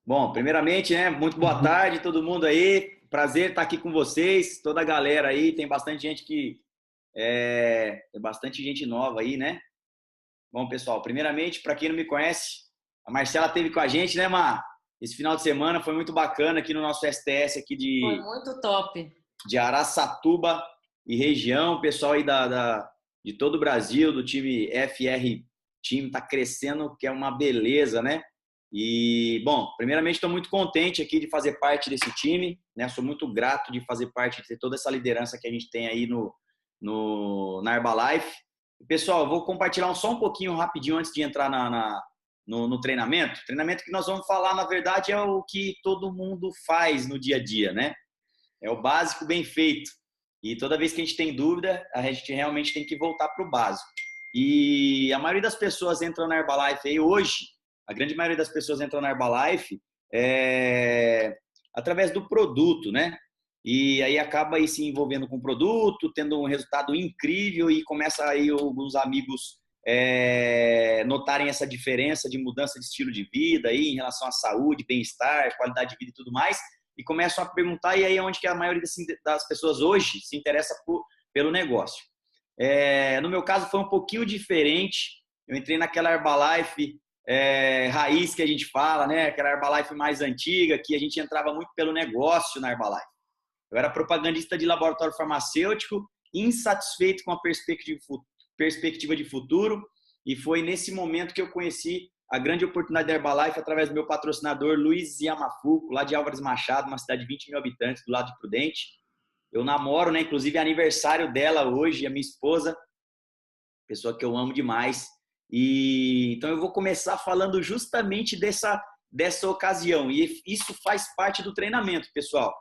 Bom, primeiramente, né, muito boa tarde todo mundo aí. Prazer estar aqui com vocês, toda a galera aí. Tem bastante gente tem bastante gente nova aí, né? Bom, pessoal, primeiramente, para quem não me conhece, a Marcela esteve com a gente, né, Mar? Esse final de semana foi muito bacana aqui no nosso STS aqui Foi muito top. de Araçatuba e região. O pessoal aí de todo o Brasil, do time FR Time, tá crescendo, que é uma beleza, né? E, bom, primeiramente estou muito contente aqui de fazer parte desse time, né? Sou muito grato de fazer parte, de ter toda essa liderança que a gente tem aí na Herbalife. Pessoal, eu vou compartilhar só um pouquinho rapidinho antes de entrar no treinamento. O treinamento que nós vamos falar, na verdade, é o que todo mundo faz no dia a dia, né? É o básico bem feito. E toda vez que a gente tem dúvida, a gente realmente tem que voltar para o básico. E a maioria das pessoas entram na Herbalife aí hoje, a grande maioria das pessoas entram na Herbalife através do produto, né? E aí acaba aí se envolvendo com o produto, tendo um resultado incrível e começa aí alguns amigos notarem essa diferença de mudança de estilo de vida aí em relação à saúde, bem-estar, qualidade de vida e tudo mais, e começam a perguntar, e aí é onde que a maioria das pessoas hoje se interessa pelo negócio. No meu caso foi um pouquinho diferente, eu entrei naquela Herbalife raiz que a gente fala, né? Aquela Herbalife mais antiga, que a gente entrava muito pelo negócio na Herbalife. Eu era propagandista de laboratório farmacêutico, insatisfeito com a perspectiva de futuro, e foi nesse momento que eu conheci a grande oportunidade da Herbalife através do meu patrocinador Luiz Yamafuco, lá de Álvares Machado, uma cidade de 20 mil habitantes, do lado de Prudente. Eu namoro, né? Inclusive é aniversário dela hoje, a minha esposa, pessoa que eu amo demais. E então eu vou começar falando justamente dessa ocasião, e isso faz parte do treinamento, pessoal.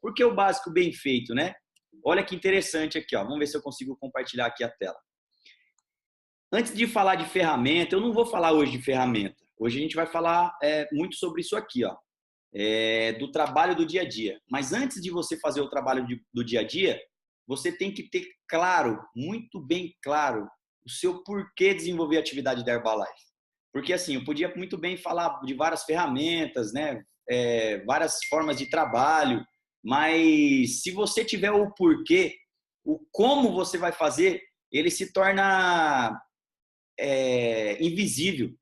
Por que o básico bem feito, né? Olha que interessante aqui, ó. Vamos ver se eu consigo compartilhar aqui a tela. Antes de falar de ferramenta, eu não vou falar hoje de ferramenta. Hoje a gente vai falar muito sobre isso aqui, ó, do trabalho do dia a dia. Mas antes de você fazer o trabalho do dia a dia, você tem que ter claro, muito bem claro, o seu porquê desenvolver a atividade da Herbalife. Porque assim, eu podia muito bem falar de várias ferramentas, né? Várias formas de trabalho, mas se você tiver o porquê, o como você vai fazer, ele se torna invisível.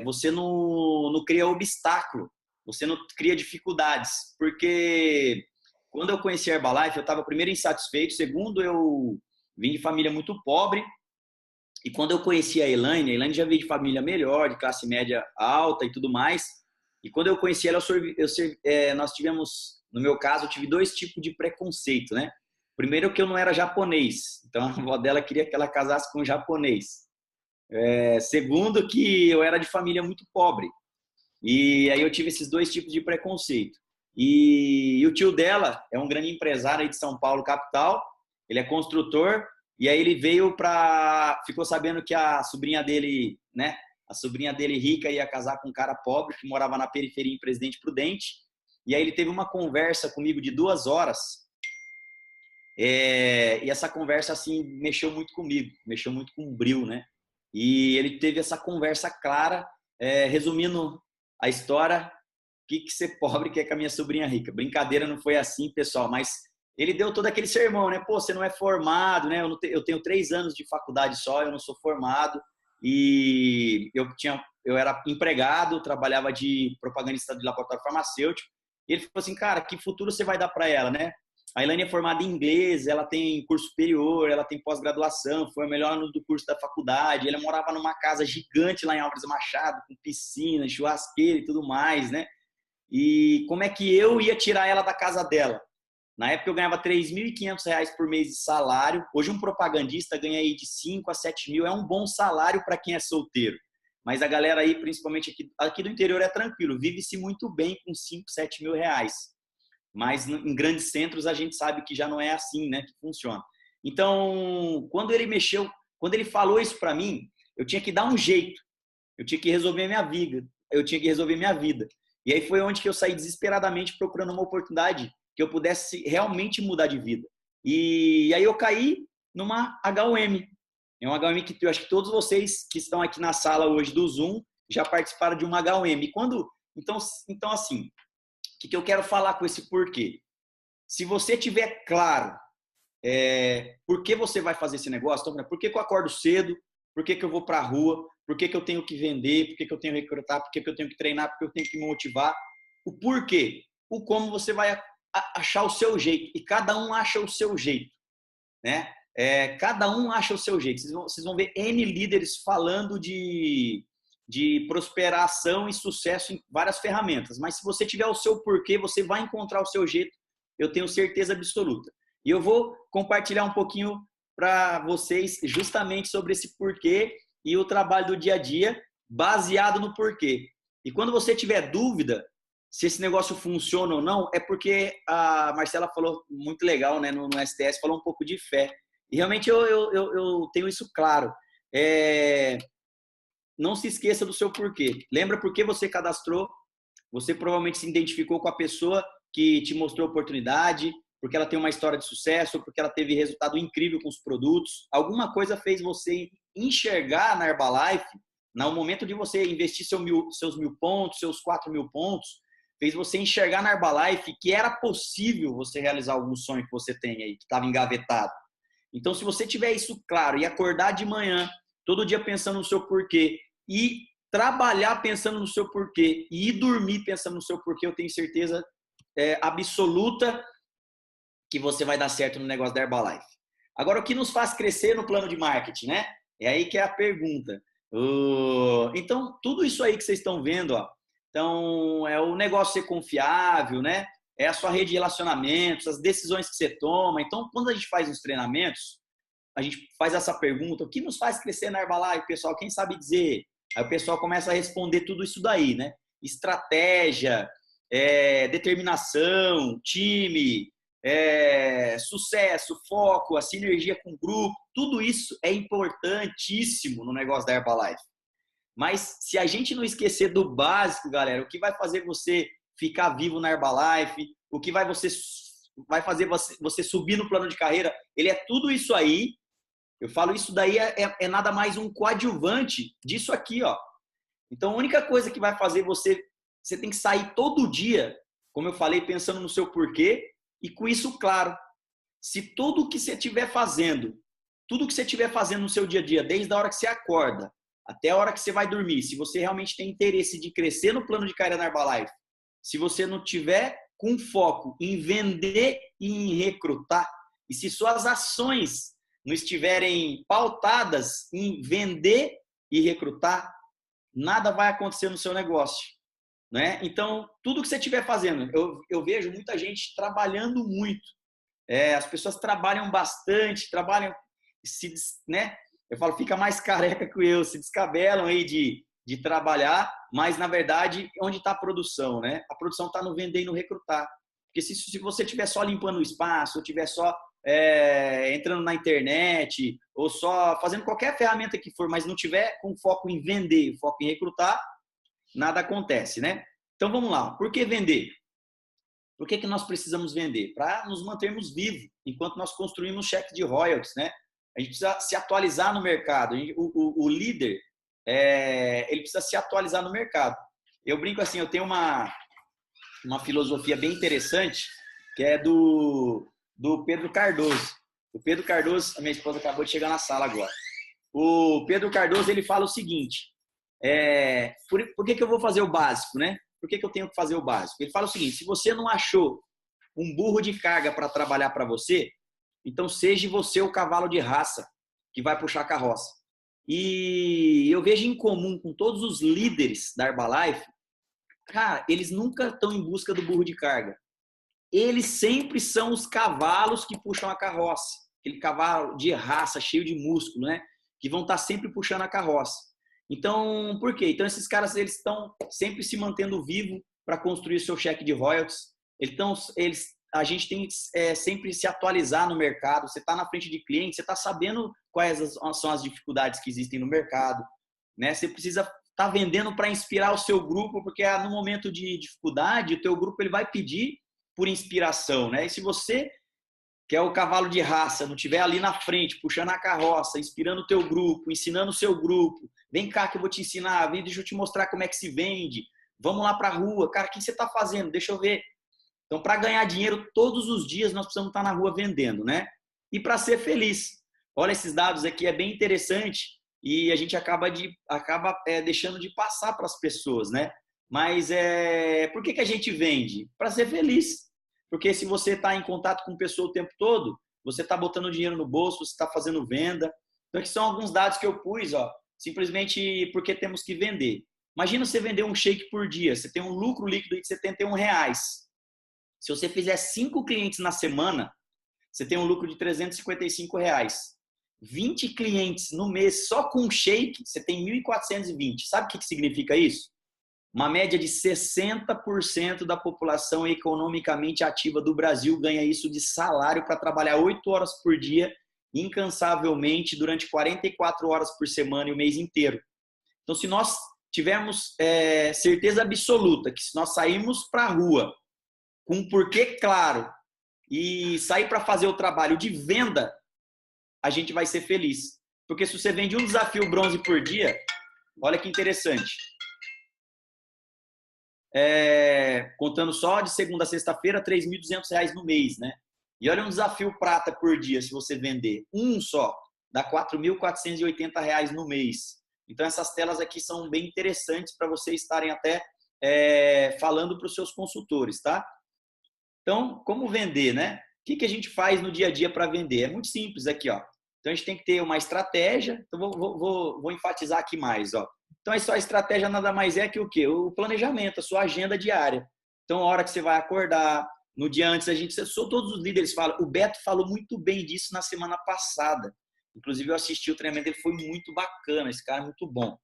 Você não cria obstáculo, você não cria dificuldades, porque quando eu conheci a Herbalife, eu estava primeiro insatisfeito, segundo eu vim de família muito pobre, e quando eu conheci a Elaine já veio de família melhor, de classe média alta e tudo mais, e quando eu conheci ela, nós tivemos, no meu caso, eu tive dois tipos de preconceito, né? Primeiro que eu não era japonês, então a avó dela queria que ela casasse com um japonês. Segundo que eu era de família muito pobre. E aí eu tive esses dois tipos de preconceito. E o tio dela é um grande empresário aí de São Paulo, capital. Ele é construtor. E aí ele ficou sabendo que a sobrinha dele, né? A sobrinha dele rica ia casar com um cara pobre que morava na periferia em Presidente Prudente. E aí ele teve uma conversa comigo de 2 horas. E essa conversa, assim, mexeu muito comigo. Mexeu muito com o bril, né? E ele teve essa conversa clara, resumindo a história, o que ser pobre quer com a minha sobrinha rica. Brincadeira, não foi assim, pessoal, mas ele deu todo aquele sermão, né? Pô, você não é formado, né? Eu tenho 3 anos de faculdade só, eu não sou formado, e eu era empregado, trabalhava de propagandista de laboratório farmacêutico, e ele falou assim, cara, que futuro você vai dar para ela, né? A Elaine é formada em inglês, ela tem curso superior, ela tem pós-graduação, foi a melhor aluna do curso da faculdade, ela morava numa casa gigante lá em Álvares Machado, com piscina, churrasqueira e tudo mais, né? E como é que eu ia tirar ela da casa dela? Na época eu ganhava R$ 3.500 por mês de salário, hoje um propagandista ganha aí de 5 a 7 mil, é um bom salário para quem é solteiro. Mas a galera aí, principalmente aqui do interior, é tranquilo, vive-se muito bem com 5, 7 mil reais. Mas em grandes centros a gente sabe que já não é assim, né, que funciona. Então, quando ele falou isso para mim, eu tinha que dar um jeito, eu tinha que resolver minha vida. E aí foi onde que eu saí desesperadamente procurando uma oportunidade que eu pudesse realmente mudar de vida. E aí eu caí numa HUM. É uma HUM que eu acho que todos vocês que estão aqui na sala hoje do Zoom já participaram de uma HUM. Então assim, o que eu quero falar com esse porquê? Se você tiver claro por que você vai fazer esse negócio, então, por que eu acordo cedo, por que eu vou para a rua, por que eu tenho que vender, por que eu tenho que recrutar, por que eu tenho que treinar, por que eu tenho que me motivar, o porquê, o como você vai achar o seu jeito, e cada um acha o seu jeito, né? Cada um acha o seu jeito. Vocês vão ver N líderes falando de prosperação e sucesso em várias ferramentas, mas se você tiver o seu porquê, você vai encontrar o seu jeito, eu tenho certeza absoluta. E eu vou compartilhar um pouquinho para vocês justamente sobre esse porquê e o trabalho do dia a dia baseado no porquê. E quando você tiver dúvida se esse negócio funciona ou não, é porque a Marcela falou muito legal, né, no STS, falou um pouco de fé. E realmente eu tenho isso claro. Não se esqueça do seu porquê. Lembra por que você cadastrou? Você provavelmente se identificou com a pessoa que te mostrou a oportunidade, porque ela tem uma história de sucesso, porque ela teve resultado incrível com os produtos. Alguma coisa fez você enxergar na Herbalife, no momento de você investir seus 1.000 pontos, seus 4.000 pontos, fez você enxergar na Herbalife que era possível você realizar algum sonho que você tem aí, que estava engavetado. Então, se você tiver isso claro e acordar de manhã, todo dia pensando no seu porquê, e trabalhar pensando no seu porquê, e ir dormir pensando no seu porquê, eu tenho certeza absoluta que você vai dar certo no negócio da Herbalife. Agora, o que nos faz crescer no plano de marketing, né? É aí que é a pergunta. Então, tudo isso aí que vocês estão vendo, ó, então, é o negócio ser confiável, né? É a sua rede de relacionamentos, as decisões que você toma. Então, quando a gente faz os treinamentos, a gente faz essa pergunta, o que nos faz crescer na Herbalife, pessoal? Quem sabe dizer? Aí o pessoal começa a responder tudo isso daí, né? Estratégia, determinação, time, sucesso, foco, a sinergia com o grupo, tudo isso é importantíssimo no negócio da Herbalife. Mas se a gente não esquecer do básico, galera, o que vai fazer você ficar vivo na Herbalife, o que vai fazer você subir no plano de carreira, ele é tudo isso aí. Eu falo, isso daí é nada mais um coadjuvante disso aqui, ó. Então, a única coisa que vai fazer você tem que sair todo dia, como eu falei, pensando no seu porquê e com isso claro. Se tudo que você estiver fazendo, no seu dia a dia, desde a hora que você acorda até a hora que você vai dormir, se você realmente tem interesse de crescer no plano de carreira na Herbalife, se você não tiver com foco em vender e em recrutar, e se suas ações não estiverem pautadas em vender e recrutar, nada vai acontecer no seu negócio, né? Então, tudo que você estiver fazendo, eu vejo muita gente trabalhando muito. As pessoas trabalham bastante, né? Eu falo, fica mais careca que eu, se descabelam aí de trabalhar, mas, na verdade, onde está a produção, né? A produção está no vender e no recrutar. Porque se você estiver só limpando o espaço, ou estiver só entrando na internet, ou só fazendo qualquer ferramenta que for, mas não tiver com foco em vender, foco em recrutar, nada acontece, né? Então, vamos lá. Por que vender? Por que nós precisamos vender? Para nos mantermos vivos, enquanto nós construímos cheque de royalties, né? A gente precisa se atualizar no mercado. O líder, ele precisa se atualizar no mercado. Eu brinco assim, eu tenho uma filosofia bem interessante, que é do Pedro Cardoso. O Pedro Cardoso, a minha esposa acabou de chegar na sala agora. O Pedro Cardoso, ele fala o seguinte, por que eu vou fazer o básico, né? Por que eu tenho que fazer o básico? Ele fala o seguinte, se você não achou um burro de carga para trabalhar para você, então seja você o cavalo de raça que vai puxar a carroça. E eu vejo em comum com todos os líderes da Herbalife, cara, eles nunca estão em busca do burro de carga. Eles sempre são os cavalos que puxam a carroça. Aquele cavalo de raça, cheio de músculo, né? Que vão estar sempre puxando a carroça. Então, por quê? Então, esses caras, eles estão sempre se mantendo vivo para construir o seu cheque de royalties. A gente tem que sempre se atualizar no mercado. Você está na frente de clientes, você está sabendo quais são as dificuldades que existem no mercado, né? Você precisa estar vendendo para inspirar o seu grupo, porque no momento de dificuldade, o teu grupo ele vai pedir por inspiração, né? E se você que é o cavalo de raça, não estiver ali na frente, puxando a carroça, inspirando o teu grupo, ensinando o seu grupo, vem cá que eu vou te ensinar, vem, deixa eu te mostrar como é que se vende, vamos lá para a rua, cara, o que você está fazendo? Deixa eu ver. Então, para ganhar dinheiro todos os dias, nós precisamos estar na rua vendendo, né? E para ser feliz. Olha, esses dados aqui é bem interessante e a gente acaba deixando de passar para as pessoas, né? Mas por que a gente vende? Para ser feliz. Porque se você está em contato com pessoa o tempo todo, você está botando dinheiro no bolso, você está fazendo venda. Então, aqui são alguns dados que eu pus, ó, simplesmente porque temos que vender. Imagina você vender um shake por dia, você tem um lucro líquido de R$ 71. Se você fizer 5 clientes na semana, você tem um lucro de R$ 355. 20 clientes no mês só com shake, você tem 1.420. Sabe o que significa isso? Uma média de 60% da população economicamente ativa do Brasil ganha isso de salário para trabalhar 8 horas por dia, incansavelmente, durante 44 horas por semana e o mês inteiro. Então, se nós tivermos certeza absoluta que se nós sairmos para a rua com um porquê claro e sair para fazer o trabalho de venda, a gente vai ser feliz. Porque se você vende um desafio bronze por dia, olha que interessante. Contando só de segunda a sexta-feira, R$ 3.200 no mês, né? E olha um desafio prata por dia, se você vender um só, dá R$ 4.480 no mês. Então essas telas aqui são bem interessantes para vocês estarem até falando para os seus consultores, tá? Então, como vender, né? O que a gente faz no dia a dia para vender? É muito simples aqui, ó. Então a gente tem que ter uma estratégia. Então vou enfatizar aqui mais, ó. Então, a estratégia nada mais é que o quê? O planejamento, a sua agenda diária. Então, a hora que você vai acordar, no dia antes, todos os líderes falam. O Beto falou muito bem disso na semana passada. Inclusive, eu assisti o treinamento, ele foi muito bacana, esse cara é muito bom.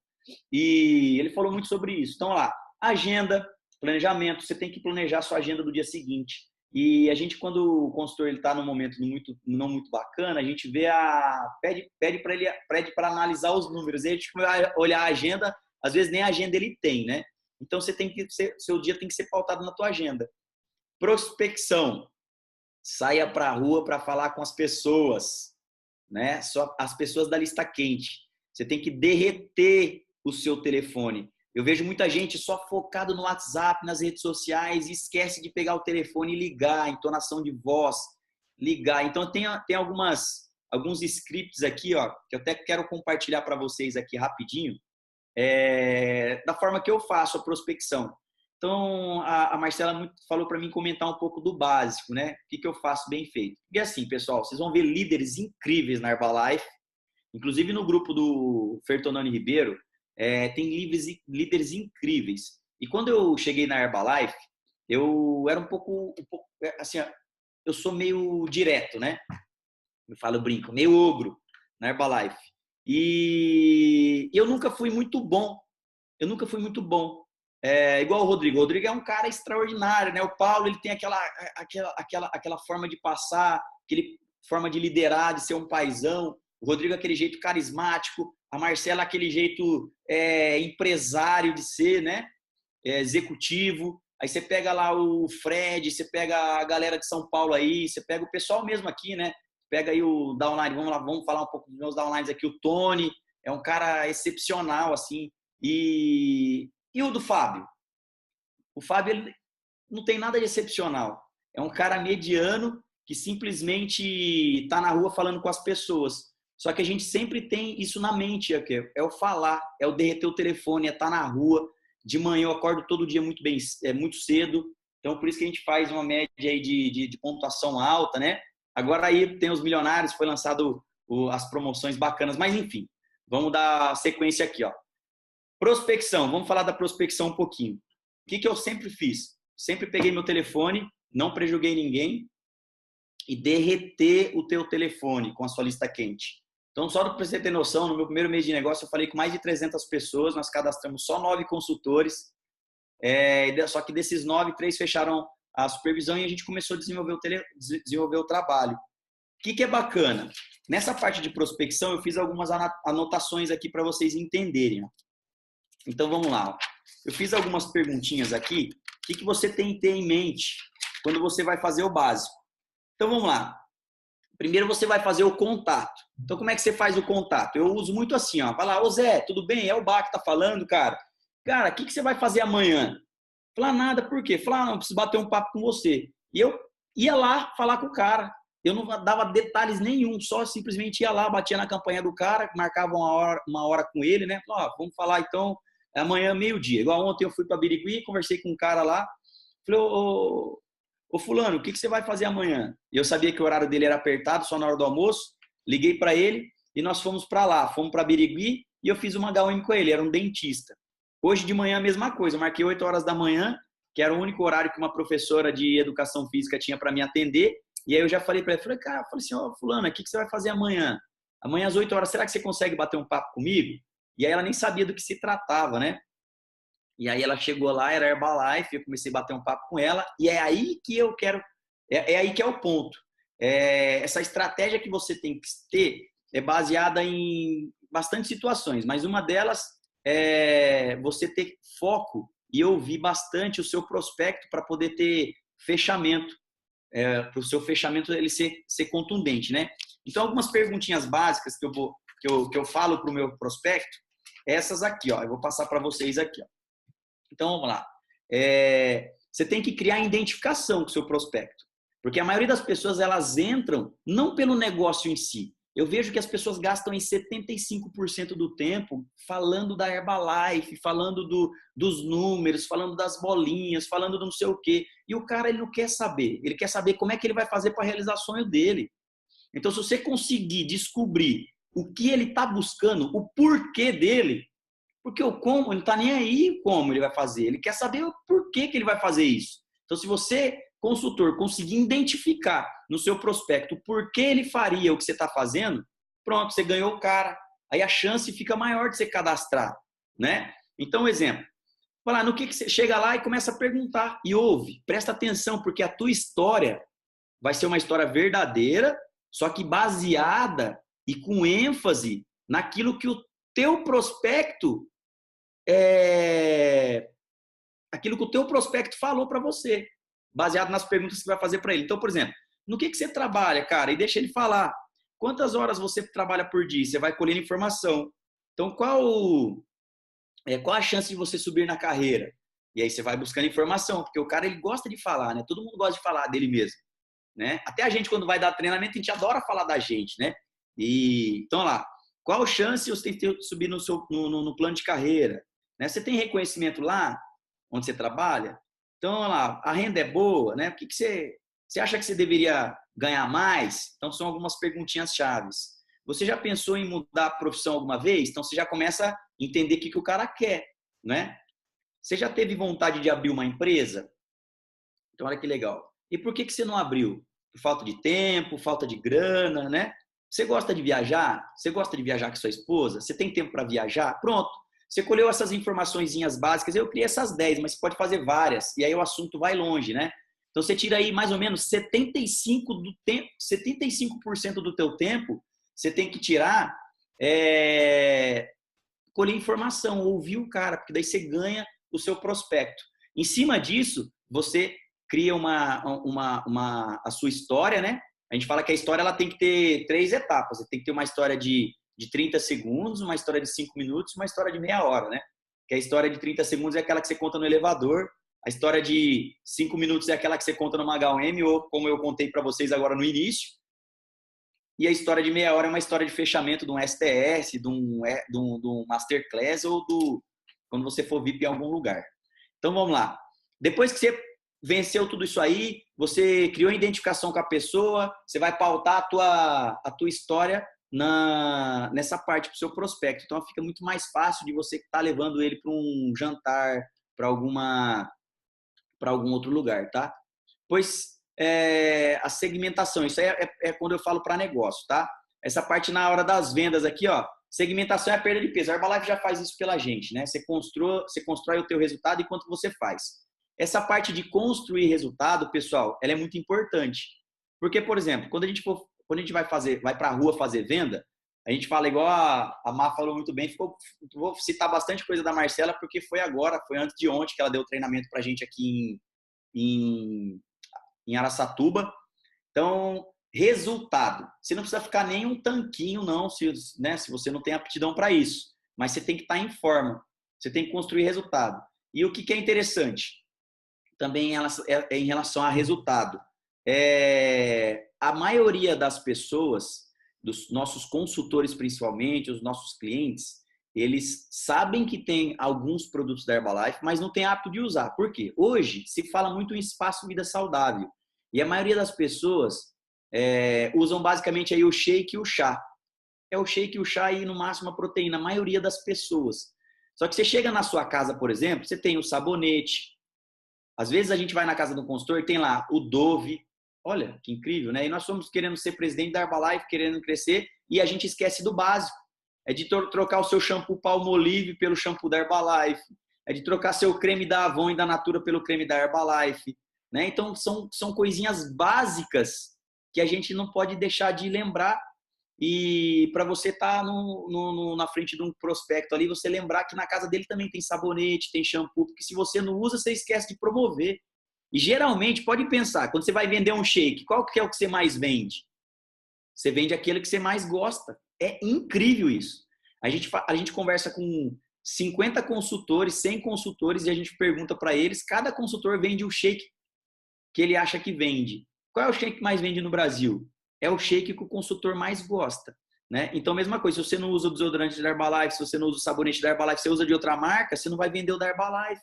E ele falou muito sobre isso. Então, lá, agenda, planejamento, você tem que planejar a sua agenda do dia seguinte. E a gente, quando o consultor está num momento não muito bacana, a gente pede para analisar os números. E a gente vai olhar a agenda, às vezes nem a agenda ele tem, né? Então seu dia tem que ser pautado na tua agenda. Prospecção. Saia para a rua para falar com as pessoas, né? Só as pessoas da lista quente. Você tem que derreter o seu telefone. Eu vejo muita gente só focado no WhatsApp, nas redes sociais, e esquece de pegar o telefone e ligar, entonação de voz, ligar. Então, tem alguns scripts aqui, ó, que eu até quero compartilhar para vocês aqui rapidinho, da forma que eu faço a prospecção. Então, a Marcela falou para mim comentar um pouco do básico, né? O que eu faço bem feito. E assim, pessoal, vocês vão ver líderes incríveis na Herbalife, inclusive no grupo do Fertonani Ribeiro, tem líderes incríveis. E quando eu cheguei na Herbalife, eu era um pouco assim, eu sou meio direto, né? Eu brinco, meio ogro na Herbalife. E eu nunca fui muito bom. Igual o Rodrigo. O Rodrigo é um cara extraordinário, né? O Paulo, ele tem aquela forma de passar, aquela forma de liderar, de ser um paizão. O Rodrigo é aquele jeito carismático. A Marcela aquele jeito empresário de ser, né? Executivo. Aí você pega lá o Fred, você pega a galera de São Paulo aí, você pega o pessoal mesmo aqui, né? Pega aí o downline, vamos falar um pouco dos meus downlines aqui. O Tony é um cara excepcional, assim. E o do Fábio? O Fábio ele não tem nada de excepcional. É um cara mediano que simplesmente está na rua falando com as pessoas. Só que a gente sempre tem isso na mente, é o falar, é o derreter o telefone, é estar na rua. De manhã eu acordo todo dia muito cedo, então por isso que a gente faz uma média aí de pontuação alta, né? Agora aí tem os milionários, foi lançado as promoções bacanas, mas enfim, vamos dar sequência aqui, ó. Prospecção, vamos falar da prospecção um pouquinho. O que eu sempre fiz? Sempre peguei meu telefone, não prejuguei ninguém e derreter o teu telefone com a sua lista quente. Então, só para você ter noção, no meu primeiro mês de negócio, eu falei com mais de 300 pessoas, nós cadastramos só 9 consultores, só que desses 9, 3 fecharam a supervisão e a gente começou a desenvolver o trabalho. O que é bacana? Nessa parte de prospecção, eu fiz algumas anotações aqui para vocês entenderem. Então, vamos lá. Eu fiz algumas perguntinhas aqui. O que você tem que ter em mente quando você vai fazer o básico? Então, vamos lá. Primeiro você vai fazer o contato. Então, como é que você faz o contato? Eu uso muito assim, ó. Vai lá, ô Zé, tudo bem? É o Bá que tá falando, cara. Cara, o que você vai fazer amanhã? Falar nada, por quê? Falar, não, eu preciso bater um papo com você. E eu ia lá falar com o cara. Eu não dava detalhes nenhum, só simplesmente ia lá, batia na campanha do cara, marcava uma hora com ele, né? Ó, vamos falar então amanhã, meio-dia. Igual ontem eu fui para Birigui, conversei com um cara lá. Falei, ô fulano, o que você vai fazer amanhã? E eu sabia que o horário dele era apertado, só na hora do almoço. Liguei para ele e nós fomos para lá. Fomos para Birigui e eu fiz uma HM com ele, era um dentista. Hoje de manhã a mesma coisa, eu marquei 8 horas da manhã, que era o único horário que uma professora de educação física tinha para me atender. E aí eu já falei para ele, falei assim, ó, fulano, o que você vai fazer amanhã? Amanhã às 8 horas, será que você consegue bater um papo comigo? E aí ela nem sabia do que se tratava, né? E aí ela chegou lá, era Herbalife, eu comecei a bater um papo com ela, e é aí que eu quero, é aí que é o ponto. Essa estratégia que você tem que ter é baseada em bastante situações, mas uma delas é você ter foco e ouvir bastante o seu prospecto para poder ter fechamento, para o seu fechamento ele ser contundente, né? Então, algumas perguntinhas básicas que eu falo para o meu prospecto, essas aqui, ó, eu vou passar para vocês aqui, ó. Então, vamos lá. Você tem que criar identificação com o seu prospecto. Porque a maioria das pessoas, elas entram não pelo negócio em si. Eu vejo que as pessoas gastam em 75% do tempo falando da Herbalife, falando dos números, falando das bolinhas, falando do não sei o quê. E o cara, ele não quer saber. Ele quer saber como é que ele vai fazer para realizar o sonho dele. Então, se você conseguir descobrir o que ele está buscando, o porquê dele, porque o como, ele não está nem aí como ele vai fazer. Ele quer saber o porquê que ele vai fazer isso. Então, se você, consultor, conseguir identificar no seu prospecto o porquê ele faria o que você está fazendo, pronto, você ganhou o cara. Aí a chance fica maior de você cadastrar, né? Então, exemplo. Falar no que você chega lá e começa a perguntar. E ouve, presta atenção, porque a tua história vai ser uma história verdadeira, só que baseada e com ênfase naquilo que o teu prospecto aquilo que o teu prospecto falou para você, baseado nas perguntas que você vai fazer para ele. Então, por exemplo, no que você trabalha, cara? E deixa ele falar. Quantas horas você trabalha por dia? Você vai colhendo informação. Então, qual a chance de você subir na carreira? E aí você vai buscando informação, porque o cara ele gosta de falar, né? Todo mundo gosta de falar dele mesmo, né? Até a gente quando vai dar treinamento, a gente adora falar da gente, né? E então lá, qual chance você tem de subir no plano de carreira? Né? Você tem reconhecimento lá onde você trabalha? Então lá, a renda é boa, né? O que você acha que você deveria ganhar mais? Então são algumas perguntinhas chaves. Você já pensou em mudar a profissão alguma vez? Então você já começa a entender o que o cara quer, né? Você já teve vontade de abrir uma empresa? Então, olha que legal. E por que você não abriu? Por falta de tempo, falta de grana, né? Você gosta de viajar? Você gosta de viajar com sua esposa? Você tem tempo para viajar? Pronto. Você colheu essas informaçõezinhas básicas. Eu criei essas 10, mas você pode fazer várias. E aí o assunto vai longe, né? Então, você tira aí mais ou menos 75% do teu tempo, você tem que tirar colher informação, ouvir o cara, porque daí você ganha o seu prospecto. Em cima disso, você cria a sua história, né? A gente fala que a história ela tem que ter 3 etapas. Você tem que ter uma história de 30 segundos, uma história de 5 minutos e uma história de meia hora, né? Que a história de 30 segundos é aquela que você conta no elevador, a história de 5 minutos é aquela que você conta numa HM, ou como eu contei para vocês agora no início, e a história de meia hora é uma história de fechamento de um STS, de um Masterclass ou quando você for VIP em algum lugar. Então vamos lá. Depois que você venceu tudo isso aí, você criou identificação com a pessoa, você vai pautar a tua história nessa parte para o seu prospecto. Então fica muito mais fácil de você estar levando ele para um jantar, para algum outro lugar, tá? Pois a segmentação, isso aí é quando eu falo para negócio, tá? Essa parte na hora das vendas aqui, ó, segmentação é a perda de peso. A Herbalife já faz isso pela gente, né? Você constrói o teu resultado enquanto você faz. Essa parte de construir resultado, pessoal, ela é muito importante. Porque, por exemplo, quando a gente vai para a rua fazer venda, a gente fala igual a Má falou muito bem, vou citar bastante coisa da Marcela, porque foi antes de ontem que ela deu treinamento para a gente aqui em Araçatuba. Então, resultado. Você não precisa ficar nem um tanquinho, não, se você não tem aptidão para isso. Mas você tem que estar em forma. Você tem que construir resultado. E o que é interessante também em relação a resultado. A maioria das pessoas, dos nossos consultores principalmente, os nossos clientes, eles sabem que tem alguns produtos da Herbalife, mas não tem hábito de usar. Por quê? Hoje se fala muito em espaço vida saudável. E a maioria das pessoas usam basicamente aí o shake e o chá. É o shake e o chá e no máximo a proteína, a maioria das pessoas. Só que você chega na sua casa, por exemplo, você tem o sabonete. Às vezes a gente vai na casa do consultor e tem lá o Dove. Olha, que incrível, né? E nós somos querendo ser presidente da Herbalife, querendo crescer, e a gente esquece do básico. É de trocar o seu shampoo Palmolive pelo shampoo da Herbalife. É de trocar seu creme da Avon e da Natura pelo creme da Herbalife. Né? Então, são coisinhas básicas que a gente não pode deixar de lembrar. E para você estar na frente de um prospecto ali, você lembrar que na casa dele também tem sabonete, tem shampoo, porque se você não usa, você esquece de promover. E geralmente, pode pensar, quando você vai vender um shake, qual que é o que você mais vende? Você vende aquele que você mais gosta. É incrível isso. A gente conversa com 50 consultores, 100 consultores, e a gente pergunta para eles, cada consultor vende o shake que ele acha que vende. Qual é o shake que mais vende no Brasil? É o shake que o consultor mais gosta. Né? Então, mesma coisa, se você não usa o desodorante da Herbalife, se você não usa o sabonete da Herbalife, você usa de outra marca, você não vai vender o da Herbalife.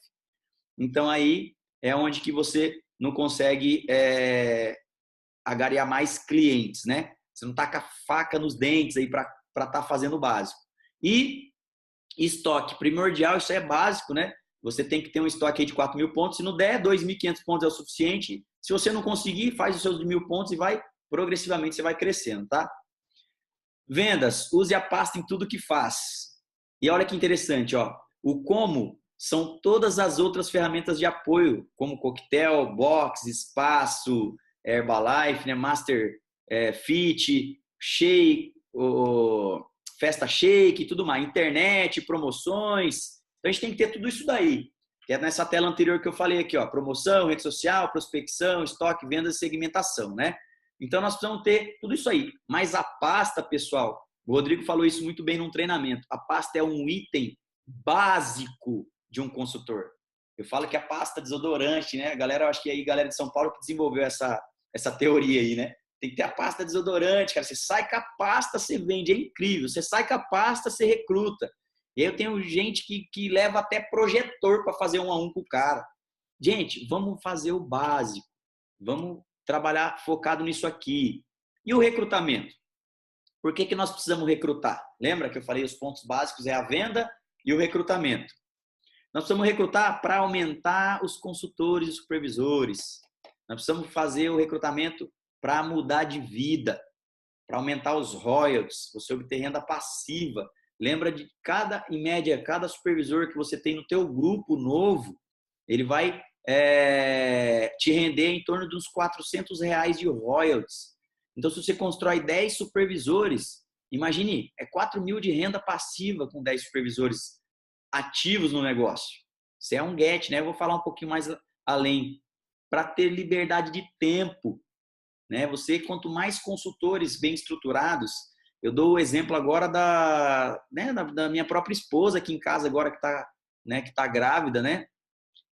Então, aí é onde que você não consegue agariar mais clientes, né? Você não tá com a faca nos dentes aí para estar fazendo o básico. E estoque primordial, isso é básico, né? Você tem que ter um estoque aí de 4.000 pontos. Se não der, 2.500 pontos é o suficiente. Se você não conseguir, faz os seus 1.000 pontos e vai progressivamente, você vai crescendo, tá? Vendas, use a pasta em tudo que faz. E olha que interessante, ó. O como são todas as outras ferramentas de apoio, como coquetel, box, espaço, Herbalife, né? Master Fit, Shake, Festa Shake e tudo mais, internet, promoções. Então a gente tem que ter tudo isso daí, que é nessa tela anterior que eu falei aqui, ó, promoção, rede social, prospecção, estoque, vendas e segmentação, né? Então nós precisamos ter tudo isso aí. Mas a pasta, pessoal, o Rodrigo falou isso muito bem num treinamento. A pasta é um item básico de um consultor. Eu falo que a pasta desodorante, né? A galera, eu acho que aí a galera de São Paulo que desenvolveu essa teoria aí, né? Tem que ter a pasta desodorante, cara. Você sai com a pasta, você vende, é incrível. Você sai com a pasta, você recruta. E aí eu tenho gente que leva até projetor para fazer 1 a 1 com o cara. Gente, vamos fazer o básico. Vamos trabalhar focado nisso aqui. E o recrutamento? Por que nós precisamos recrutar? Lembra que eu falei os pontos básicos é a venda e o recrutamento. Nós precisamos recrutar para aumentar os consultores e supervisores. Nós precisamos fazer o recrutamento para mudar de vida, para aumentar os royalties, você obter renda passiva. Lembra de em média, cada supervisor que você tem no teu grupo novo, ele vai te render em torno de uns R$400 de royalties. Então, se você constrói 10 supervisores, imagine, 4.000 de renda passiva com 10 supervisores ativos no negócio. Isso é um get, né? Eu vou falar um pouquinho mais além. Para ter liberdade de tempo, né? Você, quanto mais consultores bem estruturados, eu dou o exemplo agora da minha própria esposa aqui em casa agora que tá grávida, né?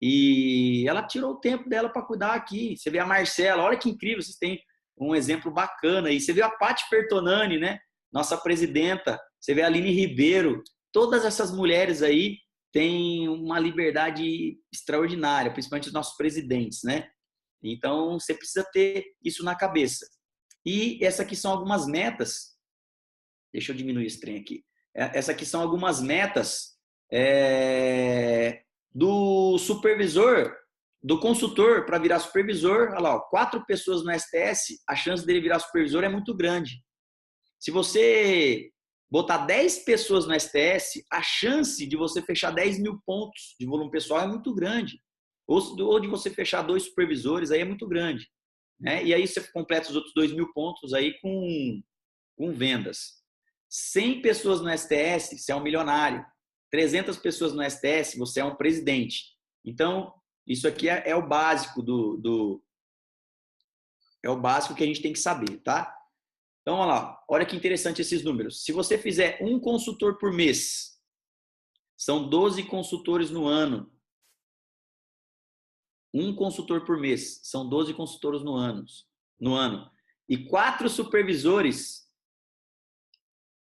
E ela tirou o tempo dela para cuidar aqui. Você vê a Marcela, olha que incrível, vocês têm um exemplo bacana aí. Você vê a Paty Fertonani, né? Nossa presidenta. Você vê a Aline Ribeiro. Todas essas mulheres aí têm uma liberdade extraordinária, principalmente os nossos presidentes, né? Então, você precisa ter isso na cabeça. E essa aqui são algumas metas. Deixa eu diminuir esse trem aqui. Essa aqui são algumas metas do supervisor, do consultor para virar supervisor. Olha lá, ó, 4 pessoas no STS, a chance dele virar supervisor é muito grande. Se você botar 10 pessoas no STS, a chance de você fechar 10.000 pontos de volume pessoal é muito grande. Ou de você fechar 2 supervisores, aí é muito grande. Né? E aí você completa os outros 2.000 pontos aí com vendas. 100 pessoas no STS, você é um milionário. 300 pessoas no STS, você é um presidente. Então, isso aqui é o básico É o básico que a gente tem que saber, tá? Então, olha lá. Olha que interessante esses números. Se você fizer um consultor por mês, são 12 consultores no ano. Um consultor por mês, são 12 consultores no ano. E 4 supervisores,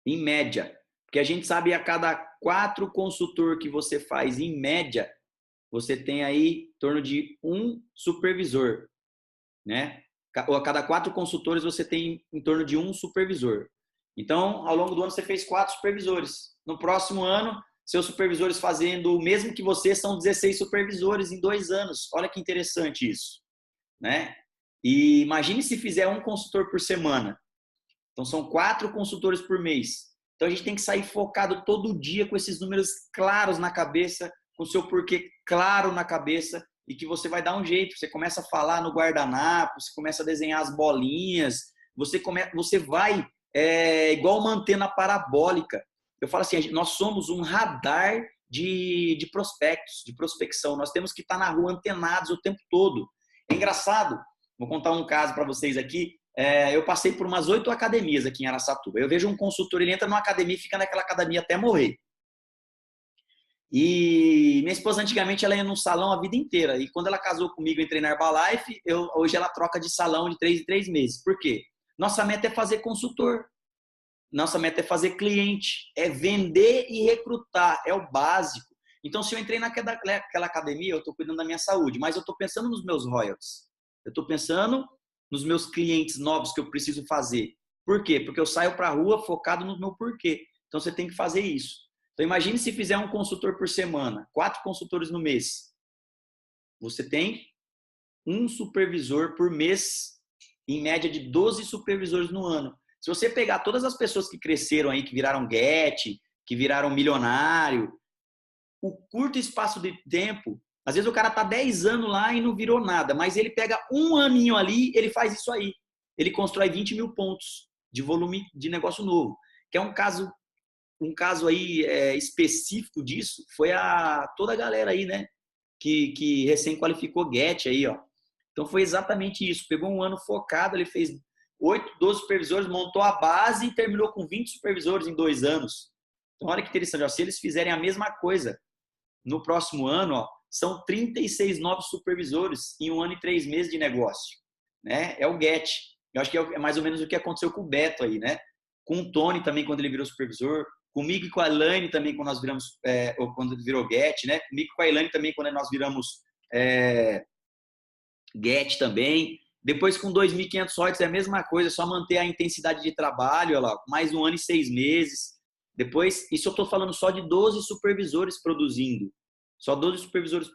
em média. Porque a gente sabe a cada 4 consultor que você faz, em média, você tem aí em torno de um supervisor, né? Ou a cada 4 consultores você tem em torno de um supervisor. Então, ao longo do ano você fez 4 supervisores. No próximo ano, seus supervisores fazendo o mesmo que você são 16 supervisores em 2 anos. Olha que interessante isso, né? E imagine se fizer um consultor por semana. Então, são 4 consultores por mês. Então, a gente tem que sair focado todo dia com esses números claros na cabeça, com o seu porquê claro na cabeça e que você vai dar um jeito. Você começa a falar no guardanapo, você começa a desenhar as bolinhas, você vai igual uma antena parabólica. Eu falo assim, nós somos um radar de prospectos, de prospecção. Nós temos que estar na rua antenados o tempo todo. É engraçado, vou contar um caso para vocês aqui. Eu passei por umas 8 academias aqui em Araçatuba. Eu vejo um consultor, ele entra numa academia e fica naquela academia até morrer. E minha esposa, antigamente, ela ia no salão a vida inteira. E quando ela casou comigo, eu entrei na Herbalife, hoje ela troca de salão de 3 em 3 meses. Por quê? Nossa meta é fazer consultor. Nossa meta é fazer cliente. É vender e recrutar. É o básico. Então, se eu entrei naquela academia, eu estou cuidando da minha saúde. Mas eu estou pensando nos meus royalties. Eu estou pensando nos meus clientes novos que eu preciso fazer. Por quê? Porque eu saio para a rua focado no meu porquê. Então, você tem que fazer isso. Então, imagine se fizer um consultor por semana, 4 consultores no mês. Você tem um supervisor por mês, em média de 12 supervisores no ano. Se você pegar todas as pessoas que cresceram aí, que viraram Get, que viraram milionário, o curto espaço de tempo, às vezes o cara tá 10 anos lá e não virou nada, mas ele pega um aninho ali, ele faz isso aí. Ele constrói 20 mil pontos de volume de negócio novo, que é um caso aí específico disso, foi toda a galera aí, né, que recém qualificou Get aí, ó. Então foi exatamente isso, pegou um ano focado, ele fez 8, 12 supervisores, montou a base e terminou com 20 supervisores em 2 anos. Então olha que interessante, ó, se eles fizerem a mesma coisa no próximo ano, ó, são 36 novos supervisores em 1 ano e 3 meses de negócio, né? É o Get. Eu acho que é mais ou menos o que aconteceu com o Beto aí, né? Com o Tony também, quando ele virou supervisor. Comigo e com a Elaine também, quando nós viramos, ou quando virou Get, né? Comigo e com a Elaine também, quando nós viramos Get também. Depois, com 2.500 royalties, é a mesma coisa, é só manter a intensidade de trabalho, olha lá, mais 1 ano e 6 meses. Depois, isso eu estou falando só de 12 supervisores produzindo. Só 12 supervisores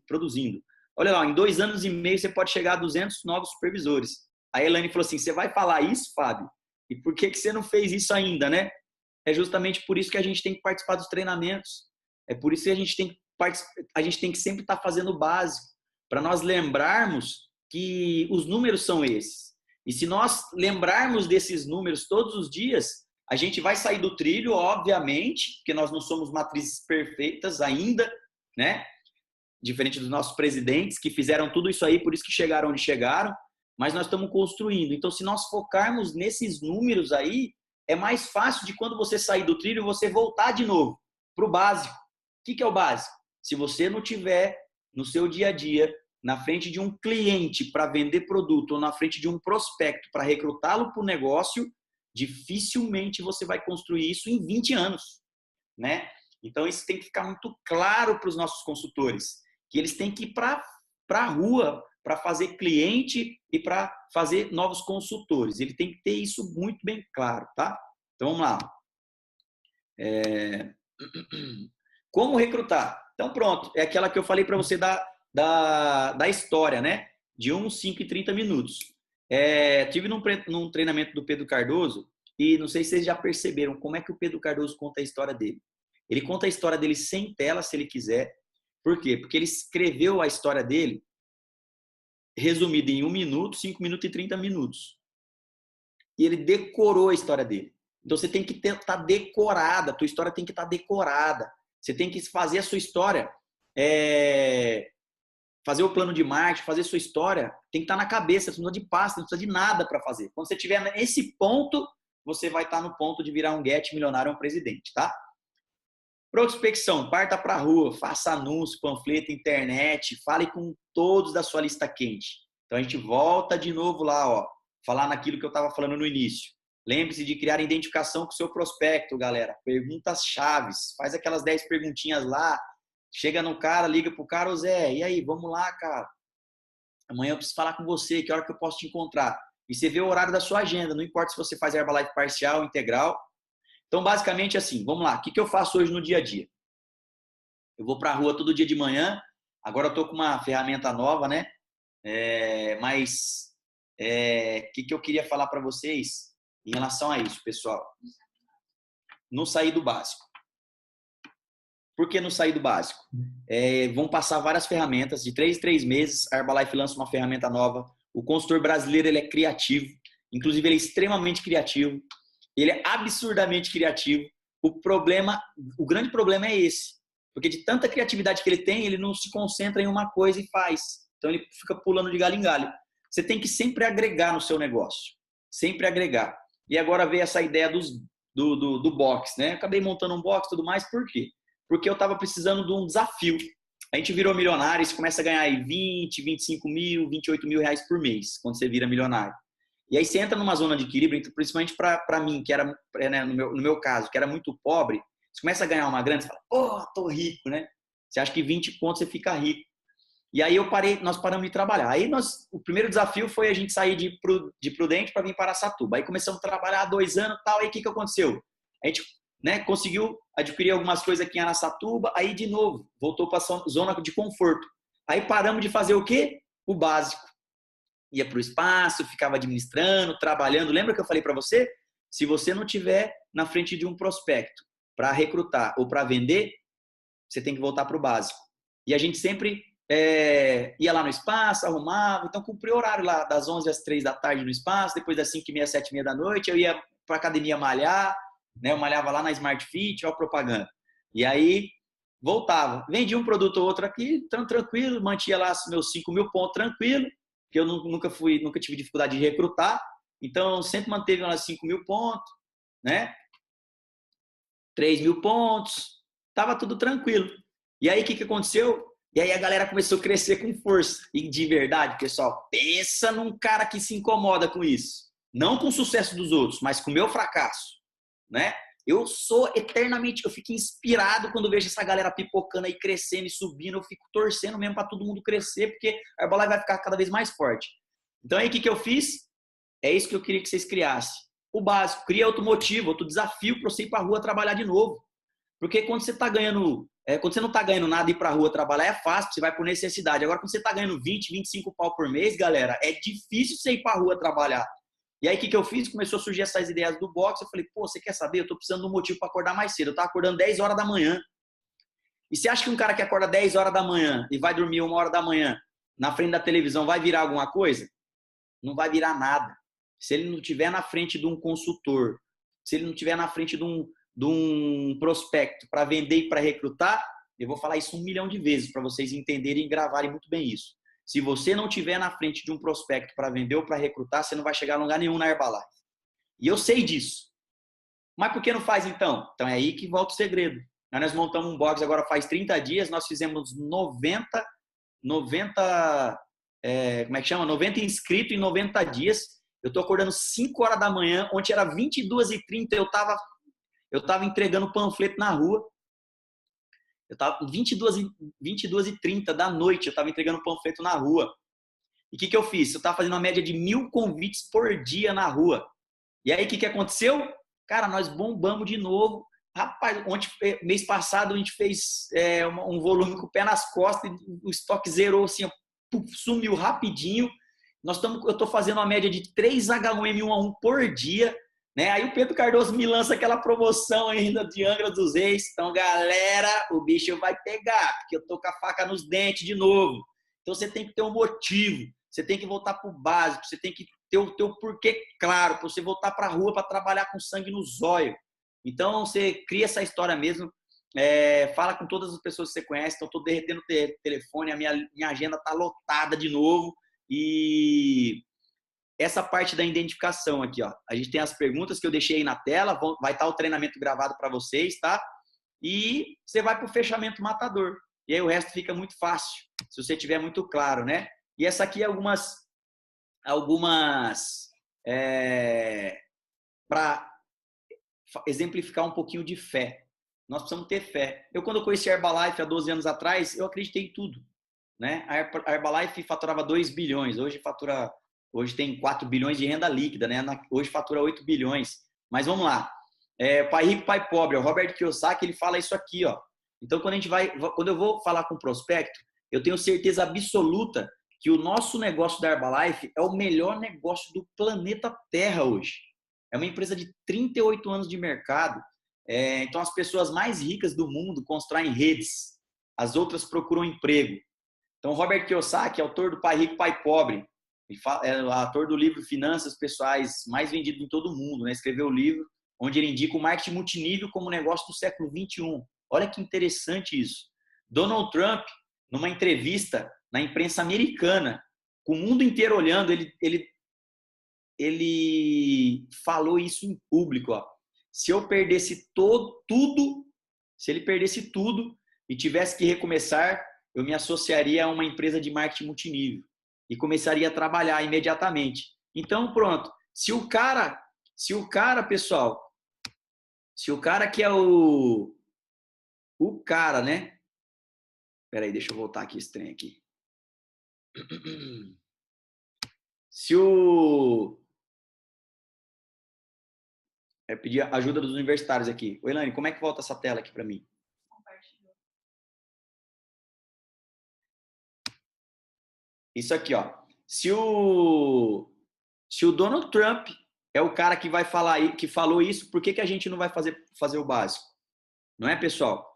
produzindo. Olha lá, em 2 anos e meio você pode chegar a 200 novos supervisores. A Elaine falou assim, você vai falar isso, Fábio? E por que você não fez isso ainda, né? É justamente por isso que a gente tem que participar dos treinamentos. É por isso que a gente tem que sempre estar fazendo o básico, para nós lembrarmos que os números são esses. E se nós lembrarmos desses números todos os dias, a gente vai sair do trilho, obviamente, porque nós não somos matrizes perfeitas ainda, né? Diferente dos nossos presidentes, que fizeram tudo isso aí, por isso que chegaram onde chegaram, mas nós estamos construindo. Então, se nós focarmos nesses números aí, é mais fácil de quando você sair do trilho, você voltar de novo para o básico. O que é o básico? Se você não tiver no seu dia a dia, na frente de um cliente para vender produto ou na frente de um prospecto para recrutá-lo para o negócio, dificilmente você vai construir isso em 20 anos, né? Então, isso tem que ficar muito claro para os nossos consultores, que eles têm que ir para a rua para fazer cliente e para fazer novos consultores. Ele tem que ter isso muito bem claro, tá? Então, vamos lá. Como recrutar? Então, pronto. É aquela que eu falei para você da história, né? De 1, 5 e 30 minutos. Tive num treinamento do Pedro Cardoso e não sei se vocês já perceberam como é que o Pedro Cardoso conta a história dele. Ele conta a história dele sem tela, se ele quiser. Por quê? Porque ele escreveu a história dele resumida em 1 minuto, 5 minutos e 30 minutos. E ele decorou a história dele. Então você tem que estar decorada, a tua história tem que estar decorada. Você tem que fazer a sua história fazer o plano de marketing, fazer sua história, tem que estar na cabeça, você não precisa de pasta, não precisa de nada para fazer. Quando você estiver nesse ponto, você vai estar no ponto de virar um get milionário ou um presidente, tá? Prospecção, parta para a rua, faça anúncio, panfleto, internet, fale com todos da sua lista quente. Então a gente volta de novo lá, ó, falar naquilo que eu estava falando no início. Lembre-se de criar identificação com o seu prospecto, galera. Perguntas chaves, faz aquelas 10 perguntinhas lá, chega no cara, liga pro cara, ô Zé, e aí, vamos lá, cara. Amanhã eu preciso falar com você, que hora que eu posso te encontrar? E você vê o horário da sua agenda, não importa se você faz Herbalife parcial ou integral. Então, basicamente assim, vamos lá, o que eu faço hoje no dia a dia? Eu vou para a rua todo dia de manhã, agora eu estou com uma ferramenta nova, né? Mas o que eu queria falar para vocês em relação a isso, pessoal? Não sair do básico. Por que não sair do básico? Vão passar várias ferramentas, de 3 em 3 meses, a Herbalife lança uma ferramenta nova. O consultor brasileiro ele é criativo, inclusive ele é extremamente criativo. Ele é absurdamente criativo. O grande problema é esse. Porque de tanta criatividade que ele tem, ele não se concentra em uma coisa e faz. Então ele fica pulando de galho em galho. Você tem que sempre agregar no seu negócio. Sempre agregar. E agora veio essa ideia do box, né? Acabei montando um box e tudo mais. Por quê? Porque eu estava precisando de um desafio. A gente virou milionário, você começa a ganhar aí 20, 25 mil, 28 mil reais por mês, quando você vira milionário. E aí você entra numa zona de equilíbrio, principalmente para mim, que era, né, no meu caso, que era muito pobre, você começa a ganhar uma grana, você fala, pô, tô rico, né? Você acha que 20 pontos você fica rico. E aí nós paramos de trabalhar. Aí o primeiro desafio foi a gente sair de Prudente para vir para Araçatuba. Aí começamos a trabalhar há 2 anos e tal. Aí o que aconteceu? A gente, né, conseguiu adquirir algumas coisas aqui em Araçatuba, aí de novo, voltou para a zona de conforto. Aí paramos de fazer o quê? O básico. Ia para o espaço, ficava administrando, trabalhando. Lembra que eu falei para você? Se você não tiver na frente de um prospecto para recrutar ou para vender, você tem que voltar para o básico. E a gente sempre ia lá no espaço, arrumava, então cumpri o horário lá das 11 às 3 da tarde no espaço, depois das 5h30 às 7h30 da noite, eu ia para a academia malhar, né? Eu malhava lá na Smart Fit, ó, propaganda. E aí voltava, vendia um produto ou outro aqui, tranquilo, mantinha lá meus 5 mil pontos tranquilo, que eu nunca tive dificuldade de recrutar, então sempre manteve lá 5 mil pontos, né? 3 mil pontos, tava tudo tranquilo. E aí o que aconteceu? E aí a galera começou a crescer com força. E de verdade, pessoal, pensa num cara que se incomoda com isso. Não com o sucesso dos outros, mas com o meu fracasso, né? Eu fico inspirado quando vejo essa galera pipocando aí, crescendo e subindo. Eu fico torcendo mesmo para todo mundo crescer, porque a Herbalife vai ficar cada vez mais forte. Então aí o que eu fiz? É isso que eu queria que vocês criassem. O básico, cria outro motivo, outro desafio para você ir para a rua trabalhar de novo. Porque quando você está ganhando, quando você não está ganhando nada e ir para a rua trabalhar é fácil, você vai por necessidade. Agora, quando você está ganhando 20, 25 pau por mês, galera, é difícil você ir para a rua trabalhar. E aí, o que eu fiz? Começou a surgir essas ideias do box. Eu falei, pô, você quer saber? Eu tô precisando de um motivo para acordar mais cedo. Eu tava acordando 10 horas da manhã. E você acha que um cara que acorda 10 horas da manhã e vai dormir 1 hora da manhã na frente da televisão vai virar alguma coisa? Não vai virar nada. Se ele não estiver na frente de um consultor, se ele não estiver na frente de um prospecto para vender e para recrutar, eu vou falar isso 1 milhão de vezes para vocês entenderem e gravarem muito bem isso. Se você não estiver na frente de um prospecto para vender ou para recrutar, você não vai chegar a lugar nenhum na Herbalife. E eu sei disso. Mas por que não faz então? Então é aí que volta o segredo. Nós montamos um box agora faz 30 dias, nós fizemos 90 inscritos em 90 dias. Eu estou acordando 5 horas da manhã, ontem era 22h30, eu estava entregando panfleto na rua. Eu estava 22h30 da noite, eu estava entregando panfleto na rua. E o que eu fiz? Eu estava fazendo uma média de 1.000 convites por dia na rua. E aí, o que aconteceu? Cara, nós bombamos de novo. Rapaz, mês passado a gente fez um volume com o pé nas costas, o estoque zerou assim, sumiu rapidinho. Eu estou fazendo uma média de 3 H1M1A1 por dia. Né? Aí o Pedro Cardoso me lança aquela promoção ainda de Angra dos Reis. Então, galera, o bicho vai pegar, porque eu tô com a faca nos dentes de novo. Então, você tem que ter um motivo. Você tem que voltar pro básico. Você tem que ter o teu porquê claro, para você voltar para a rua para trabalhar com sangue no zóio. Então, você cria essa história mesmo. fala com todas as pessoas que você conhece. Então, estou derretendo o telefone, a minha agenda está lotada de novo. E essa parte da identificação aqui, ó. A gente tem as perguntas que eu deixei aí na tela, vai estar o treinamento gravado para vocês, tá? E você vai para o fechamento matador. E aí o resto fica muito fácil, se você tiver muito claro, né? E essa aqui é para exemplificar um pouquinho de fé. Nós precisamos ter fé. Eu, quando eu conheci a Herbalife há 12 anos atrás, eu acreditei em tudo, né? A Herbalife faturava 2 bilhões, hoje tem 4 bilhões de renda líquida, né? Hoje fatura 8 bilhões. Mas vamos lá. Pai rico, pai pobre. O Robert Kiyosaki, ele fala isso aqui, ó. Então, quando eu vou falar com o prospecto, eu tenho certeza absoluta que o nosso negócio da Herbalife é o melhor negócio do planeta Terra hoje. É uma empresa de 38 anos de mercado. Então, as pessoas mais ricas do mundo constroem redes. As outras procuram emprego. Então, Robert Kiyosaki, autor do Pai Rico, Pai Pobre, é o autor do livro Finanças Pessoais mais vendido em todo o mundo, né? Escreveu o livro onde ele indica o marketing multinível como negócio do século 21. Olha que interessante isso. Donald Trump, numa entrevista na imprensa americana, com o mundo inteiro olhando, ele falou isso em público, ó. Se eu perdesse tudo, se ele perdesse tudo e tivesse que recomeçar, eu me associaria a uma empresa de marketing multinível e começaria a trabalhar imediatamente. Então, pronto. Se o cara, pessoal, se o cara que é o cara, né? Espera aí, deixa eu voltar aqui esse trem aqui. Se o pedir a ajuda dos universitários aqui. Ô, Elane, como é que volta essa tela aqui para mim? Isso aqui, ó. Se o Donald Trump é o cara que vai falar, que falou isso, por que a gente não vai fazer o básico? Não é, pessoal?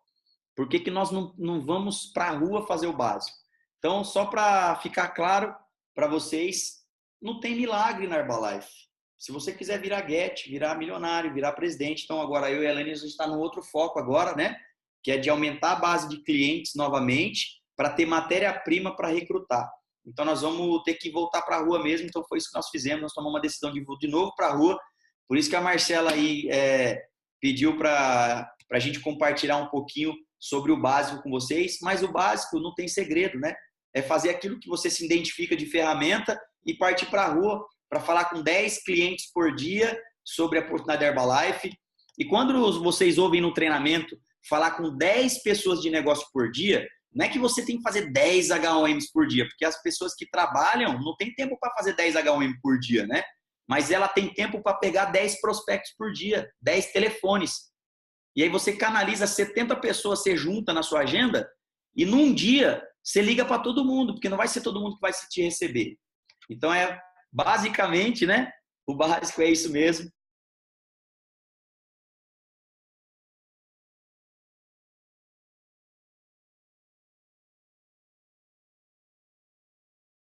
Por que nós não vamos para a rua fazer o básico? Então, só para ficar claro para vocês, não tem milagre na Herbalife. Se você quiser virar Get, virar milionário, virar presidente, então agora eu e a Elane, a gente está no outro foco agora, né? Que é de aumentar a base de clientes novamente para ter matéria-prima para recrutar. Então nós vamos ter que voltar para a rua mesmo, então foi isso que nós fizemos, nós tomamos uma decisão de novo para a rua, por isso que a Marcela aí pediu para a gente compartilhar um pouquinho sobre o básico com vocês, mas o básico não tem segredo, né? É fazer aquilo que você se identifica de ferramenta e partir para a rua para falar com 10 clientes por dia sobre a oportunidade da Herbalife. E quando vocês ouvem no treinamento falar com 10 pessoas de negócio por dia, não é que você tem que fazer 10 HOMs por dia, porque as pessoas que trabalham não tem tempo para fazer 10 HOM por dia, né? Mas ela tem tempo para pegar 10 prospectos por dia, 10 telefones. E aí você canaliza 70 pessoas, você junta na sua agenda e num dia você liga para todo mundo, porque não vai ser todo mundo que vai te receber. Então basicamente, né? O básico é isso mesmo.